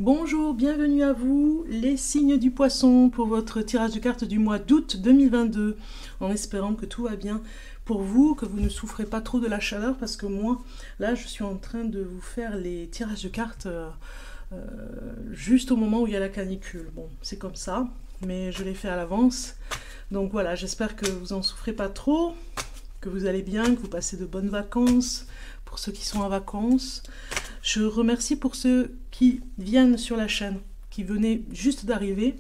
Bonjour, bienvenue à vous, les signes du poisson pour votre tirage de cartes du mois d'août 2022, en espérant que tout va bien pour vous, que vous ne souffrez pas trop de la chaleur, parce que moi, là, je suis en train de vous faire les tirages de cartes juste au moment où il y a la canicule. Bon, c'est comme ça, mais je l'ai fait à l'avance. Donc voilà, j'espère que vous en souffrez pas trop, que vous allez bien, que vous passez de bonnes vacances, pour ceux qui sont en vacances. Je remercie pour ceux qui viennent sur la chaîne, qui venaient juste d'arriver,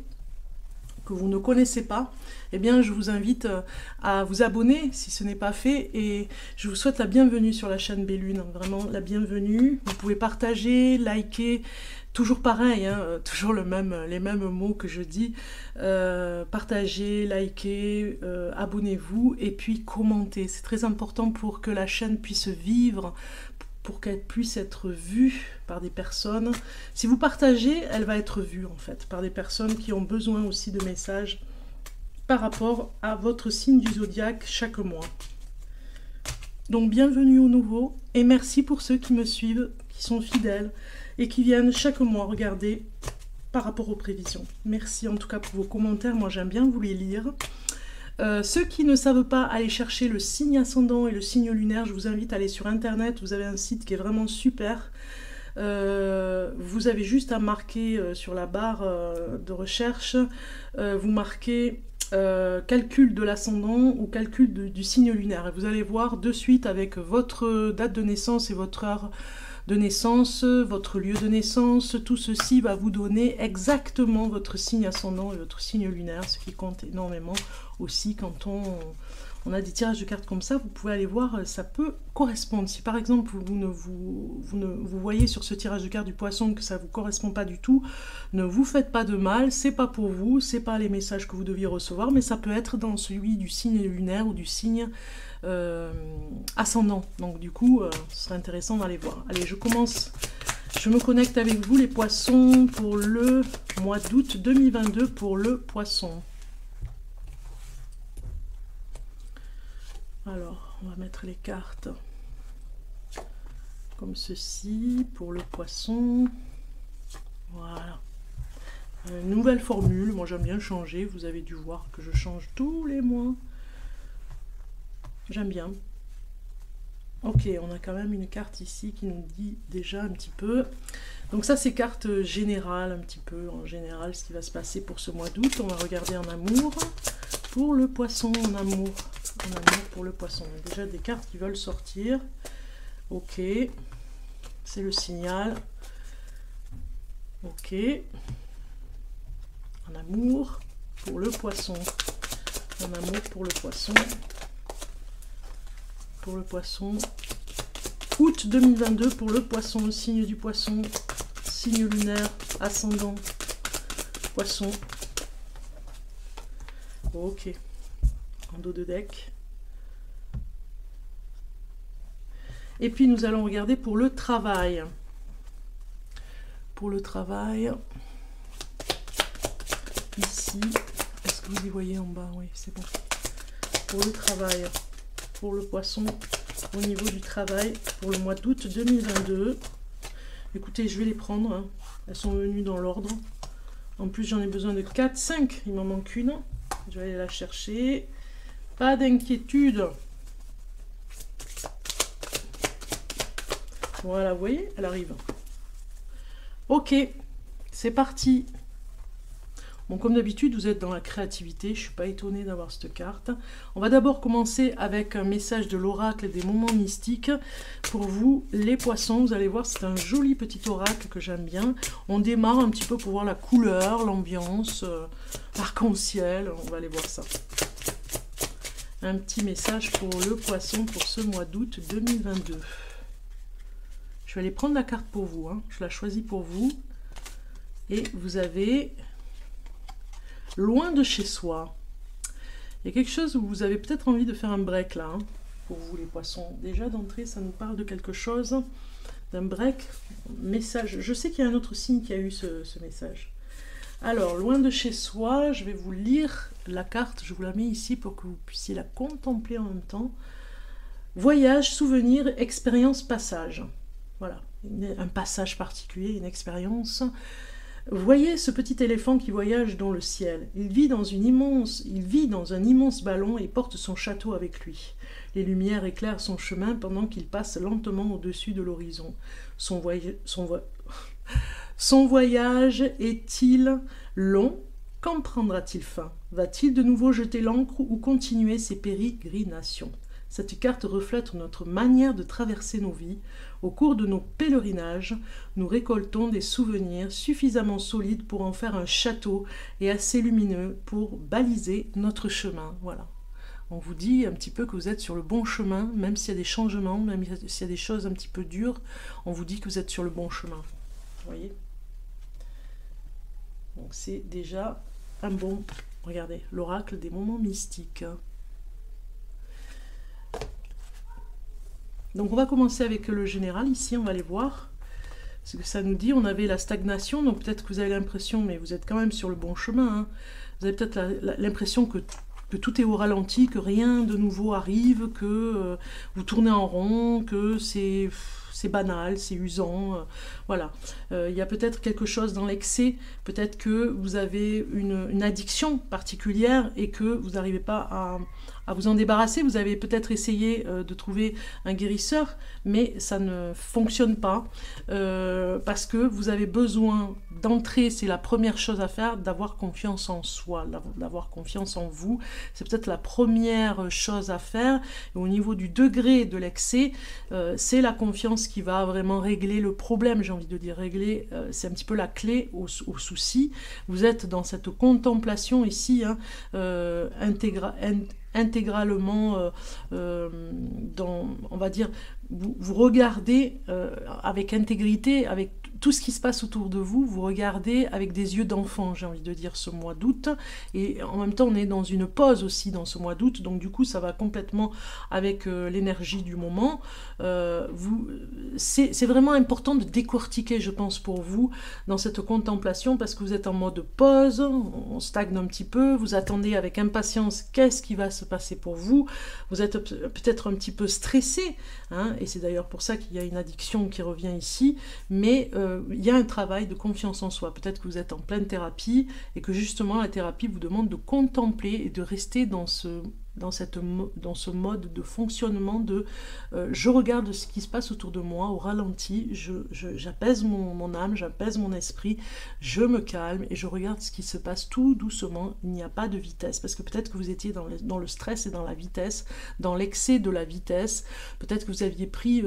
que vous ne connaissez pas. Eh bien, je vous invite à vous abonner si ce n'est pas fait et je vous souhaite la bienvenue sur la chaîne Bellune, vraiment la bienvenue. Vous pouvez partager, liker, toujours pareil, hein, toujours les mêmes mots que je dis. Partagez, likez, abonnez-vous et puis commentez. C'est très important pour que la chaîne puisse vivre, pour qu'elle puisse être vue par des personnes. Si vous partagez, elle va être vue en fait, par des personnes qui ont besoin aussi de messages par rapport à votre signe du zodiaque chaque mois. Donc bienvenue au nouveau et merci pour ceux qui me suivent, qui sont fidèles et qui viennent chaque mois regarder par rapport aux prévisions. Merci en tout cas pour vos commentaires, moi j'aime bien vous les lire. Ceux qui ne savent pas aller chercher le signe ascendant et le signe lunaire, je vous invite à aller sur internet, vous avez un site qui est vraiment super. Vous avez juste à marquer sur la barre de recherche, vous marquez calcul de l'ascendant ou calcul du signe lunaire. Et vous allez voir de suite avec votre date de naissance et votre heure de naissance, votre lieu de naissance, tout ceci va vous donner exactement votre signe ascendant et votre signe lunaire, ce qui compte énormément aussi quand on a des tirages de cartes comme ça. Vous pouvez aller voir, ça peut correspondre. Si par exemple vous voyez sur ce tirage de cartes du poisson que ça ne vous correspond pas du tout, ne vous faites pas de mal, c'est pas pour vous, c'est pas les messages que vous deviez recevoir, mais ça peut être dans celui du signe lunaire ou du signe ascendant. Donc du coup, ce serait intéressant d'aller voir. Allez, je commence. Je me connecte avec vous les poissons pour le mois d'août 2022 pour le poisson. Alors, on va mettre les cartes comme ceci pour le poisson. Voilà. Une nouvelle formule, moi j'aime bien changer, vous avez dû voir que je change tous les mois. J'aime bien. Ok, on a quand même une carte ici qui nous dit déjà un petit peu. Donc ça c'est carte générale, un petit peu en général ce qui va se passer pour ce mois d'août. On va regarder en amour pour le poisson, en amour pour le poisson. Il y a déjà des cartes qui veulent sortir. Ok, c'est le signal. Ok, en amour pour le poisson. En amour pour le poisson. Pour le poisson, août 2022 pour le poisson, le signe du poisson, signe lunaire, ascendant, poisson. Ok, en dos de deck. Et puis nous allons regarder pour le travail. Pour le travail, ici, est-ce que vous y voyez en bas? Oui, c'est bon. Pour le travail. Pour le poisson au niveau du travail pour le mois d'août 2022. Écoutez, je vais les prendre, hein. Elles sont venues dans l'ordre. En plus, j'en ai besoin de 4, 5. Il m'en manque une. Je vais aller la chercher. Pas d'inquiétude. Voilà, vous voyez, elle arrive. Ok, c'est parti. Bon, comme d'habitude, vous êtes dans la créativité, je ne suis pas étonnée d'avoir cette carte. On va d'abord commencer avec un message de l'oracle des moments mystiques. Pour vous, les poissons, vous allez voir, c'est un joli petit oracle que j'aime bien. On démarre un petit peu pour voir la couleur, l'ambiance, l'arc-en-ciel, on va aller voir ça. Un petit message pour le poisson pour ce mois d'août 2022. Je vais aller prendre la carte pour vous, hein. Je la choisis pour vous. Et vous avez... Loin de chez soi. Il y a quelque chose où vous avez peut-être envie de faire un break là, hein, pour vous les poissons. Déjà d'entrée, ça nous parle de quelque chose, d'un break, message. Je sais qu'il y a un autre signe qui a eu ce message. Alors, loin de chez soi, je vais vous lire la carte, je vous la mets ici pour que vous puissiez la contempler en même temps. Voyage, souvenir, expérience, passage. Voilà. un passage particulier, une expérience. Voyez ce petit éléphant qui voyage dans le ciel. Il vit dans un immense ballon et porte son château avec lui. Les lumières éclairent son chemin pendant qu'il passe lentement au-dessus de l'horizon. Son voyage est-il long? Quand prendra-t-il fin? Va-t-il de nouveau jeter l'ancre ou continuer ses pérégrinations? Cette carte reflète notre manière de traverser nos vies. Au cours de nos pèlerinages, nous récoltons des souvenirs suffisamment solides pour en faire un château et assez lumineux pour baliser notre chemin. Voilà. On vous dit un petit peu que vous êtes sur le bon chemin, même s'il y a des changements, même s'il y a des choses un petit peu dures, on vous dit que vous êtes sur le bon chemin. Vous voyez? Donc c'est déjà un bon... Regardez, l'oracle des moments mystiques. Donc on va commencer avec le général, ici on va aller voir ce que ça nous dit. On avait la stagnation, donc peut-être que vous avez l'impression, mais vous êtes quand même sur le bon chemin, hein. Vous avez peut-être l'impression que tout est au ralenti, que rien de nouveau arrive, que vous tournez en rond, que c'est banal, c'est usant, voilà. Il y a peut-être quelque chose dans l'excès, peut-être que vous avez une addiction particulière et que vous n'arrivez pas à vous en débarrasser. Vous avez peut-être essayé de trouver un guérisseur, mais ça ne fonctionne pas parce que vous avez besoin d'entrer, c'est la première chose à faire, d'avoir confiance en soi, d'avoir confiance en vous. C'est peut-être la première chose à faire. Et au niveau du degré de l'excès, c'est la confiance qui va vraiment régler le problème, j'ai envie de dire. Régler, c'est un petit peu la clé au souci. Vous êtes dans cette contemplation ici, hein, intégralement dans, on va dire, vous regardez avec intégrité, avec tout ce qui se passe autour de vous, vous regardez avec des yeux d'enfant, j'ai envie de dire, ce mois d'août, et en même temps on est dans une pause aussi dans ce mois d'août, donc du coup ça va complètement avec l'énergie du moment. C'est vraiment important de décortiquer, je pense, pour vous, dans cette contemplation, parce que vous êtes en mode pause, on stagne un petit peu, vous attendez avec impatience qu'est-ce qui va se passer pour vous, vous êtes peut-être un petit peu stressé, hein, et c'est d'ailleurs pour ça qu'il y a une addiction qui revient ici, mais il y a un travail de confiance en soi. Peut-être que vous êtes en pleine thérapie et que justement la thérapie vous demande de contempler et de rester dans ce mode de fonctionnement de je regarde ce qui se passe autour de moi au ralenti, j'apaise mon âme, j'apaise mon esprit, je me calme et je regarde ce qui se passe tout doucement. Il n'y a pas de vitesse, parce que peut-être que vous étiez dans le stress et dans la vitesse, dans l'excès de la vitesse. Peut-être que vous aviez pris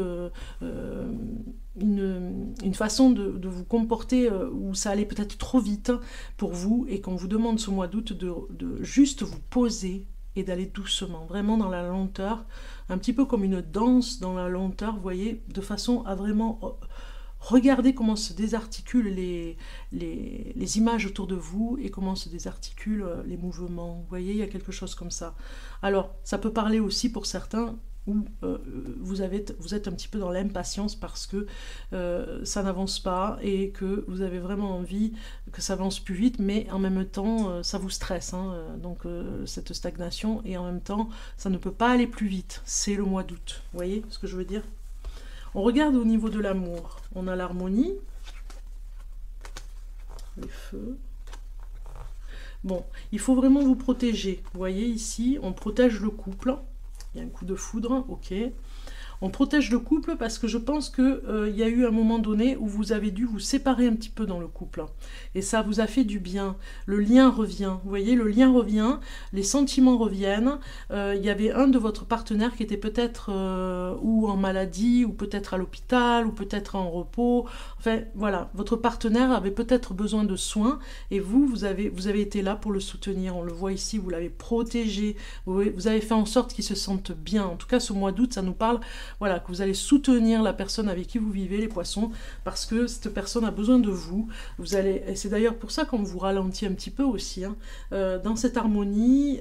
une façon de vous comporter où ça allait peut-être trop vite pour vous, et qu'on vous demande ce mois d'août de juste vous poser et d'aller doucement, vraiment dans la lenteur, un petit peu comme une danse dans la lenteur, vous voyez, de façon à vraiment regarder comment se désarticulent les images autour de vous et comment se désarticulent les mouvements. Vous voyez, il y a quelque chose comme ça. Alors, ça peut parler aussi pour certains où vous êtes un petit peu dans l'impatience parce que ça n'avance pas et que vous avez vraiment envie que ça avance plus vite, mais en même temps ça vous stresse, hein, donc cette stagnation, et en même temps ça ne peut pas aller plus vite. C'est le mois d'août, vous voyez ce que je veux dire? On regarde au niveau de l'amour, on a l'harmonie, les feux. Bon, il faut vraiment vous protéger, vous voyez ici, on protège le couple. Il y a un coup de foudre, ok. On protège le couple parce que je pense qu'il y a eu un moment donné où vous avez dû vous séparer un petit peu dans le couple. Et ça vous a fait du bien. Le lien revient. Vous voyez, le lien revient, les sentiments reviennent. Il y avait un de votre partenaire qui était peut-être ou en maladie, ou peut-être à l'hôpital, ou peut-être en repos. Enfin, voilà, votre partenaire avait peut-être besoin de soins et vous avez été là pour le soutenir. On le voit ici, vous l'avez protégé. Vous avez fait en sorte qu'il se sente bien. En tout cas, ce mois d'août, ça nous parle... Voilà, que vous allez soutenir la personne avec qui vous vivez, les poissons, parce que cette personne a besoin de vous. Et c'est d'ailleurs pour ça qu'on vous ralentit un petit peu aussi, hein. Dans cette harmonie,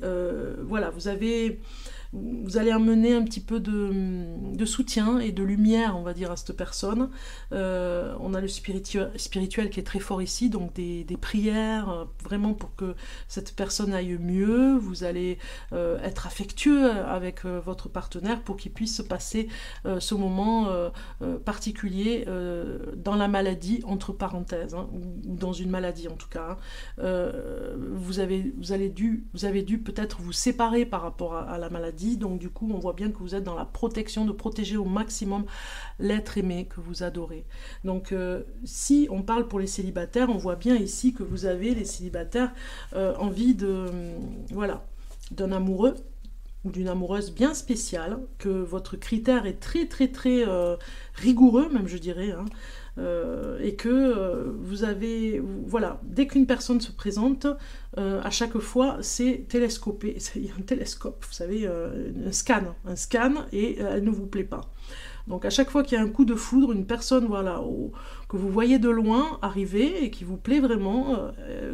voilà, vous avez vous allez amener un petit peu de soutien et de lumière, on va dire, à cette personne. On a le spirituel qui est très fort ici, donc des prières, vraiment pour que cette personne aille mieux. Vous allez être affectueux avec votre partenaire pour qu'il puisse passer ce moment particulier dans la maladie, entre parenthèses, hein, ou dans une maladie en tout cas. Vous avez dû peut-être vous séparer par rapport à la maladie, donc du coup on voit bien que vous êtes dans la protection, de protéger au maximum l'être aimé que vous adorez. Donc si on parle pour les célibataires, on voit bien ici que vous avez, les célibataires, envie voilà, d'un amoureux ou d'une amoureuse bien spéciale, que votre critère est très très très rigoureux même, je dirais, hein, et que vous avez, voilà, dès qu'une personne se présente, à chaque fois c'est télescopé, il y a un télescope, vous savez, un scan, et elle ne vous plaît pas. Donc à chaque fois qu'il y a un coup de foudre, une personne, voilà, que vous voyez de loin arriver et qui vous plaît vraiment,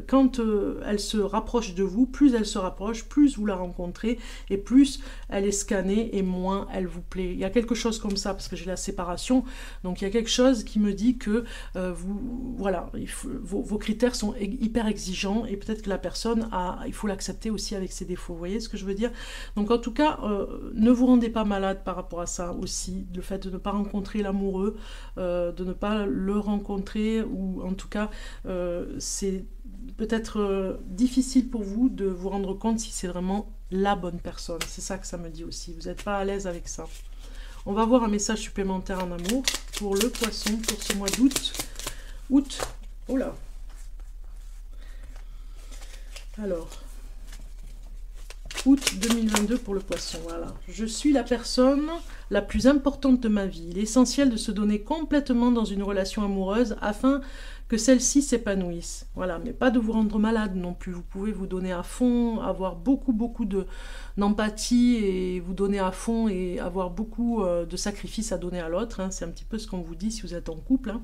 quand elle se rapproche de vous, plus elle se rapproche, plus vous la rencontrez et plus elle est scannée et moins elle vous plaît. Il y a quelque chose comme ça, parce que j'ai la séparation, donc il y a quelque chose qui me dit que voilà, vos critères sont hyper exigeants et peut-être que la personne il faut l'accepter aussi avec ses défauts. Vous voyez ce que je veux dire? Donc en tout cas, ne vous rendez pas malade par rapport à ça aussi, le fait de ne pas rencontrer l'amoureux, de ne pas le rencontrer, ou en tout cas c'est peut-être difficile pour vous de vous rendre compte si c'est vraiment la bonne personne. C'est ça que ça me dit aussi, vous n'êtes pas à l'aise avec ça. On va voir un message supplémentaire en amour pour le poisson pour ce mois d'août. Oh là. Alors, août 2022 pour le poisson, voilà. Je suis la personne la plus importante de ma vie. Il est essentiel de se donner complètement dans une relation amoureuse afin que celle-ci s'épanouisse. Voilà, mais pas de vous rendre malade non plus. Vous pouvez vous donner à fond, avoir beaucoup d'empathie et vous donner à fond et avoir beaucoup de sacrifices à donner à l'autre. Hein. C'est un petit peu ce qu'on vous dit si vous êtes en couple. Hein.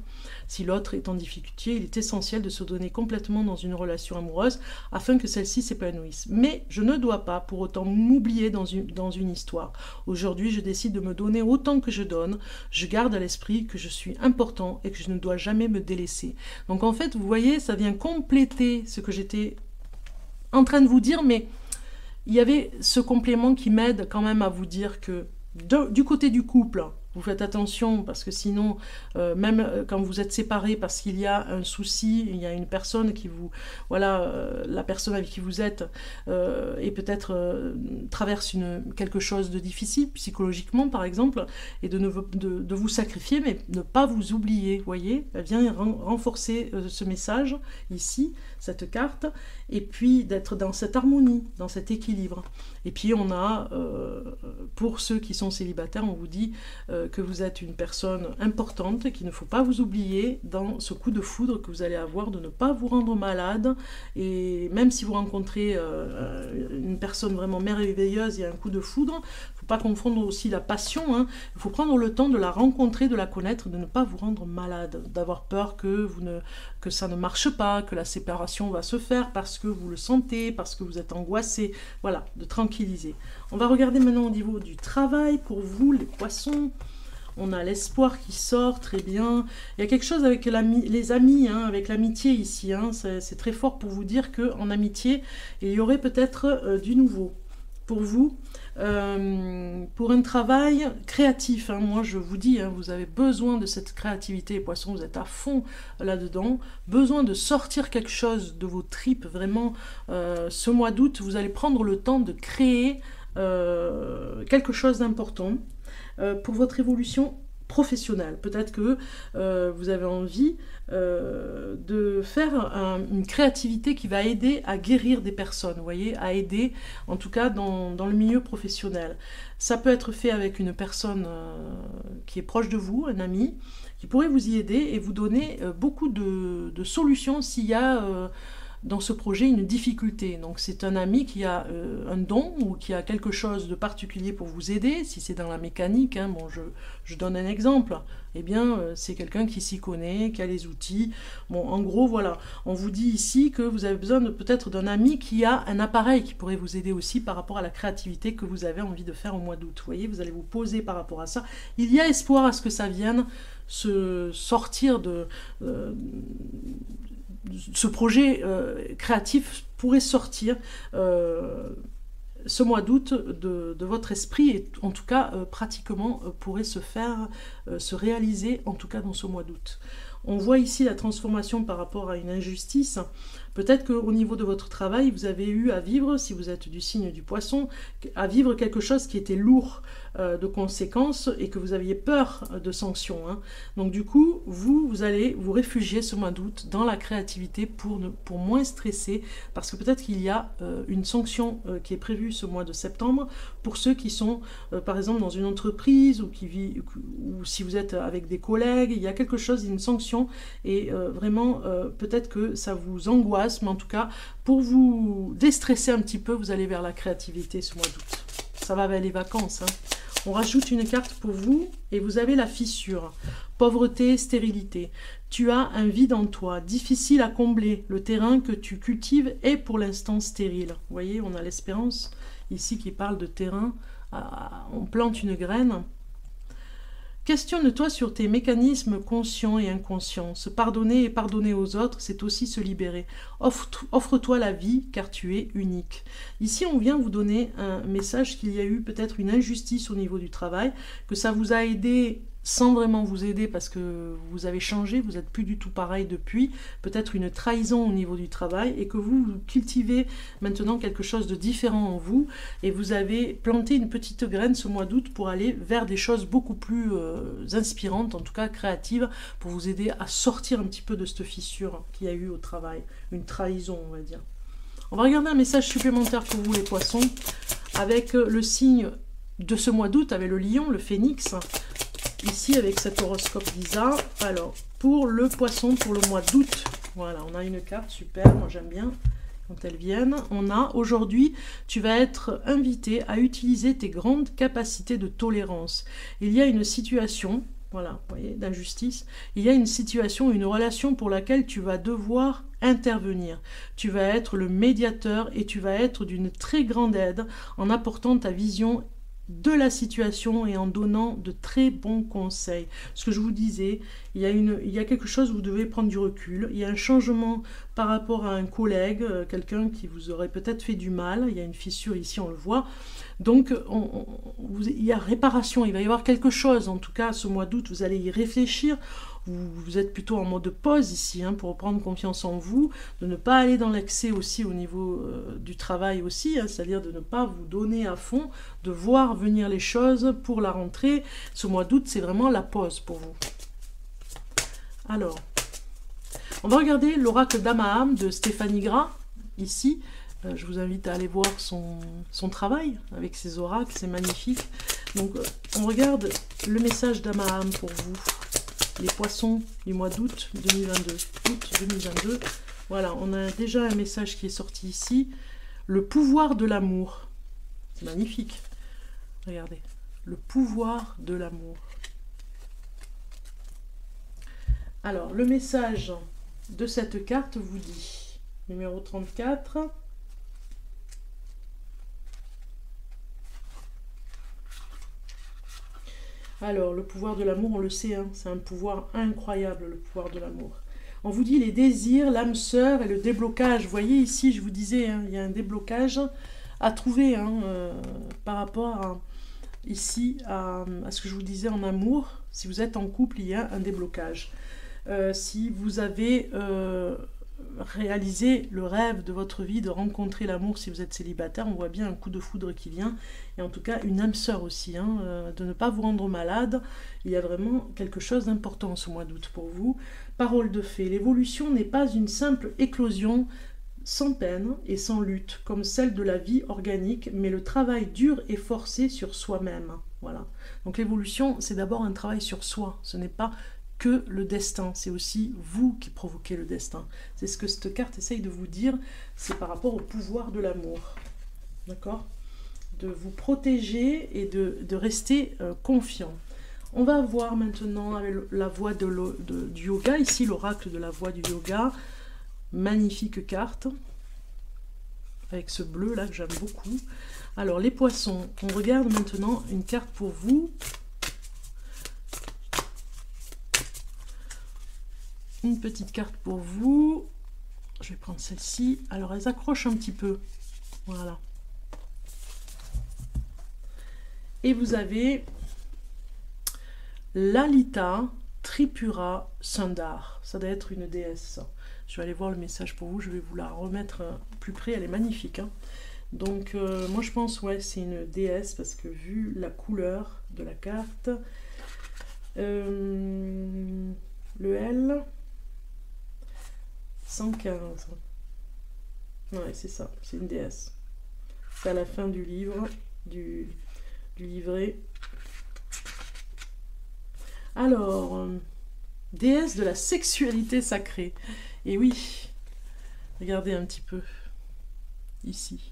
Si l'autre est en difficulté, il est essentiel de se donner complètement dans une relation amoureuse afin que celle-ci s'épanouisse. Mais je ne dois pas pour autant m'oublier dans une histoire. Aujourd'hui, je décide de me donner autant que je donne. Je garde à l'esprit que je suis important et que je ne dois jamais me délaisser. Donc en fait, vous voyez, ça vient compléter ce que j'étais en train de vous dire, mais il y avait ce complément qui m'aide quand même à vous dire que du côté du couple, vous faites attention parce que sinon, même quand vous êtes séparés parce qu'il y a un souci, il y a une personne qui vous... Voilà, la personne avec qui vous êtes et peut-être traverse quelque chose de difficile, psychologiquement par exemple, et de vous sacrifier, mais ne pas vous oublier, vous voyez. Elle vient renforcer ce message ici, cette carte, et puis d'être dans cette harmonie, dans cet équilibre. Et puis on a, pour ceux qui sont célibataires, on vous dit que vous êtes une personne importante, qu'il ne faut pas vous oublier dans ce coup de foudre que vous allez avoir, de ne pas vous rendre malade, et même si vous rencontrez une personne vraiment merveilleuse, il y a un coup de foudre, il ne faut pas confondre aussi la passion, hein. Il faut prendre le temps de la rencontrer, de la connaître, de ne pas vous rendre malade, d'avoir peur que ça ne marche pas, que la séparation va se faire parce que vous le sentez, parce que vous êtes angoissé, voilà, de tranquilliser. On va regarder maintenant au niveau du travail pour vous, les poissons. On a l'espoir qui sort, très bien. Il y a quelque chose avec les amis, hein, avec l'amitié ici. Hein. C'est très fort pour vous dire qu'en amitié, il y aurait peut-être du nouveau pour vous. Pour un travail créatif, hein. Moi je vous dis, hein, vous avez besoin de cette créativité, les poissons, vous êtes à fond là-dedans, besoin de sortir quelque chose de vos tripes, vraiment, ce mois d'août, vous allez prendre le temps de créer quelque chose d'important pour votre évolution professionnelle. Peut-être que vous avez envie de faire une créativité qui va aider à guérir des personnes, vous voyez, à aider en tout cas dans le milieu professionnel. Ça peut être fait avec une personne qui est proche de vous, un ami, qui pourrait vous y aider et vous donner beaucoup de solutions s'il y a dans ce projet une difficulté. Donc c'est un ami qui a un don ou qui a quelque chose de particulier pour vous aider. Si c'est dans la mécanique, hein, bon, je donne un exemple, eh bien c'est quelqu'un qui s'y connaît, qui a les outils. Bon, en gros, voilà, on vous dit ici que vous avez besoin peut-être d'un ami qui a un appareil qui pourrait vous aider aussi par rapport à la créativité que vous avez envie de faire au mois d'août. Vous voyez, vous allez vous poser par rapport à ça. Il y a espoir à ce que ça vienne se sortir de ce projet créatif pourrait sortir ce mois d'août de votre esprit et en tout cas pratiquement pourrait se réaliser en tout cas dans ce mois d'août. On voit ici la transformation par rapport à une injustice. Peut-être qu'au niveau de votre travail, vous avez eu à vivre, si vous êtes du signe du poisson, à vivre quelque chose qui était lourd de conséquences et que vous aviez peur de sanctions. Hein. Donc du coup, vous allez vous réfugier ce mois d'août dans la créativité pour moins stresser, parce que peut-être qu'il y a une sanction qui est prévue ce mois de septembre pour ceux qui sont, par exemple, dans une entreprise ou si vous êtes avec des collègues, il y a quelque chose, une sanction et vraiment, peut-être que ça vous angoisse, mais en tout cas, pour vous déstresser un petit peu, vous allez vers la créativité ce mois d'août. Ça va avec les vacances. Hein. On rajoute une carte pour vous et vous avez la fissure. Pauvreté, stérilité. Tu as un vide en toi, difficile à combler. Le terrain que tu cultives est pour l'instant stérile. Vous voyez, on a l'espérance ici qui parle de terrain. On plante une graine. Questionne-toi sur tes mécanismes conscients et inconscients. Se pardonner et pardonner aux autres, c'est aussi se libérer. Offre-toi la vie, car tu es unique. Ici, on vient vous donner un message qu'il y a eu peut-être une injustice au niveau du travail, que ça vous a aidé sans vraiment vous aider parce que vous avez changé, vous n'êtes plus du tout pareil depuis, peut-être une trahison au niveau du travail et que vous cultivez maintenant quelque chose de différent en vous et vous avez planté une petite graine ce mois d'août pour aller vers des choses beaucoup plus inspirantes, en tout cas créatives, pour vous aider à sortir un petit peu de cette fissure qu'il y a eu au travail, une trahison on va dire. On va regarder un message supplémentaire pour vous les poissons, avec le signe de ce mois d'août, avec le lion, le phénix, ici avec cet horoscope d'Isa. Alors, pour le poisson, pour le mois d'août, voilà, on a une carte super, moi j'aime bien quand elles viennent. On a aujourd'hui, tu vas être invité à utiliser tes grandes capacités de tolérance. Il y a une situation, voilà, vous voyez, d'injustice. Il y a une situation, une relation pour laquelle tu vas devoir intervenir. Tu vas être le médiateur et tu vas être d'une très grande aide en apportant ta vision de la situation et en donnant de très bons conseils. Ce que je vous disais, il y a quelque chose où vous devez prendre du recul. Il y a un changement par rapport à un collègue, quelqu'un qui vous aurait peut-être fait du mal. Il y a une fissure ici, on le voit. Donc, il y a réparation. Il va y avoir quelque chose. En tout cas, ce mois d'août, vous allez y réfléchir. Vous êtes plutôt en mode pause ici, hein, pour reprendre confiance en vous, de ne pas aller dans l'excès aussi au niveau du travail aussi, hein, c'est-à-dire de ne pas vous donner à fond, de voir venir les choses pour la rentrée. Ce mois d'août, c'est vraiment la pause pour vous. Alors, on va regarder l'oracle d'Amaham de Stéphanie Gras, ici. Je vous invite à aller voir son travail avec ses oracles, c'est magnifique. Donc, on regarde le message d'Amaham pour vous. Les poissons du mois d'août 2022. Août 2022. Voilà, on a déjà un message qui est sorti ici. Le pouvoir de l'amour. C'est magnifique. Regardez. Le pouvoir de l'amour. Alors, le message de cette carte vous dit, numéro 34. Alors, le pouvoir de l'amour, on le sait, hein, c'est un pouvoir incroyable, le pouvoir de l'amour. On vous dit les désirs, l'âme sœur et le déblocage. Vous voyez ici, je vous disais, hein, il y a un déblocage à trouver hein, par rapport à, ici à ce que je vous disais en amour. Si vous êtes en couple, il y a un déblocage. Si vous avez réalisé le rêve de votre vie de rencontrer l'amour, si vous êtes célibataire, on voit bien un coup de foudre qui vient, et en tout cas une âme sœur aussi, hein, de ne pas vous rendre malade. Il y a vraiment quelque chose d'important ce mois d'août pour vous. Parole de fée, l'évolution n'est pas une simple éclosion sans peine et sans lutte, comme celle de la vie organique, mais le travail dur et forcé sur soi-même. Voilà. Donc l'évolution, c'est d'abord un travail sur soi, ce n'est pas que le destin, c'est aussi vous qui provoquez le destin. C'est ce que cette carte essaye de vous dire, c'est par rapport au pouvoir de l'amour. D'accord? De vous protéger et de rester confiant. On va voir maintenant avec la voie du yoga, ici l'oracle de la voie du yoga. Magnifique carte, avec ce bleu là que j'aime beaucoup. Alors les poissons, on regarde maintenant une carte pour vous. Une petite carte pour vous. Je vais prendre celle-ci. Alors elles accrochent un petit peu. Voilà. Et vous avez Lalita Tripura Sundar. Ça doit être une déesse. Je vais aller voir le message pour vous. Je vais vous la remettre plus près. Elle est magnifique. Hein. Donc, moi, je pense, ouais, c'est une déesse parce que vu la couleur de la carte, le L, 115. Ouais, c'est ça. C'est une déesse. C'est à la fin du livre, du livret. Alors, déesse de la sexualité sacrée. Et oui, regardez un petit peu, ici.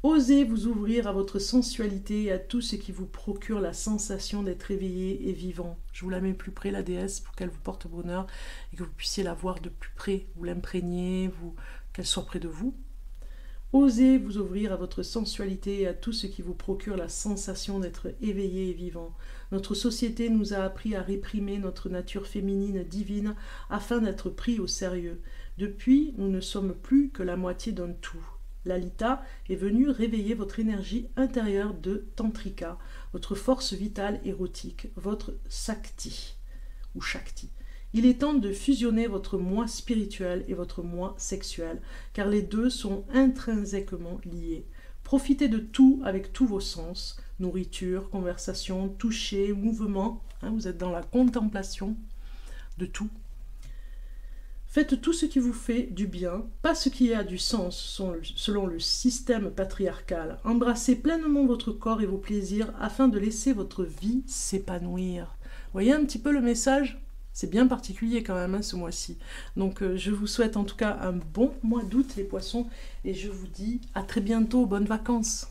Osez vous ouvrir à votre sensualité et à tout ce qui vous procure la sensation d'être éveillé et vivant. Je vous la mets plus près, la déesse, pour qu'elle vous porte bonheur et que vous puissiez la voir de plus près, vous l'imprégner, qu'elle soit près de vous. Osez vous ouvrir à votre sensualité et à tout ce qui vous procure la sensation d'être éveillé et vivant. Notre société nous a appris à réprimer notre nature féminine divine afin d'être pris au sérieux. Depuis, nous ne sommes plus que la moitié d'un tout. Lalita est venue réveiller votre énergie intérieure de Tantrika, votre force vitale érotique, votre Sakti ou Shakti. Il est temps de fusionner votre moi spirituel et votre moi sexuel, car les deux sont intrinsèquement liés. Profitez de tout avec tous vos sens, nourriture, conversation, toucher, mouvement, hein, vous êtes dans la contemplation de tout. Faites tout ce qui vous fait du bien, pas ce qui a du sens selon le système patriarcal. Embrassez pleinement votre corps et vos plaisirs afin de laisser votre vie s'épanouir. Voyez un petit peu le message ? C'est bien particulier quand même, hein, ce mois-ci. Donc je vous souhaite en tout cas un bon mois d'août les poissons et je vous dis à très bientôt, bonnes vacances.